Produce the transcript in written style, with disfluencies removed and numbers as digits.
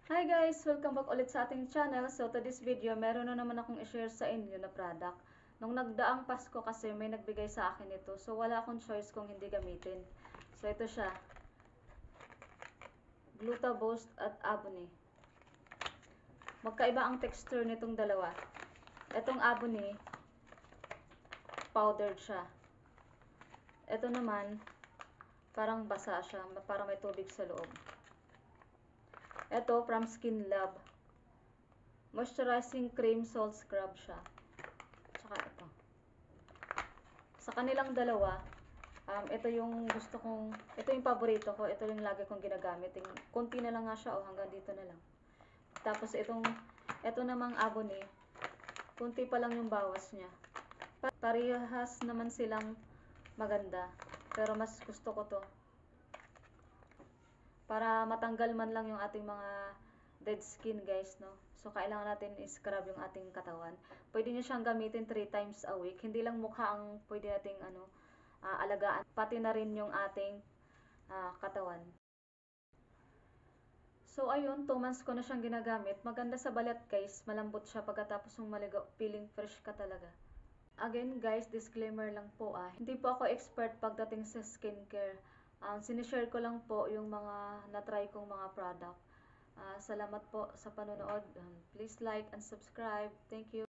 Hi guys! Welcome back ulit sa ating channel. So to this video, meron na naman akong i-share sa inyo na product. Nung nagdaang Pasko kasi may nagbigay sa akin ito. So wala akong choice kung hindi gamitin. So ito siya. Glutaboost at Abony. Magkaiba ang texture nitong dalawa. Itong Abony, powdered siya. Ito naman, parang basa siya. Parang may tubig sa loob. Ito, from Skin Lab. Moisturizing cream salt scrub siya. Tsaka ito. Sa kanilang dalawa, ito yung gusto kong, ito yung paborito ko. Ito yung lagi kong ginagamit. Kunti na lang nga siya, hanggang dito na lang. Tapos ito namang Abony, kunti pa lang yung bawas niya. Parehas naman silang maganda. Pero mas gusto ko to. Para matanggal man lang yung ating mga dead skin guys, no? So kailangan natin i-scrub yung ating katawan. Pwede nyo siyang gamitin 3 times a week. Hindi lang mukha ang pwede nating alagaan, pati na rin yung ating katawan. So ayun, 2 months ko na siyang ginagamit. Maganda sa balat guys, malambot siya pagkatapos mong maligo, feeling fresh ka talaga. Again guys, disclaimer lang po hindi po ako expert pagdating sa skincare. Sinishare ko lang po yung mga na-try kong mga product. Salamat po sa panonood. Please like and subscribe. Thank you.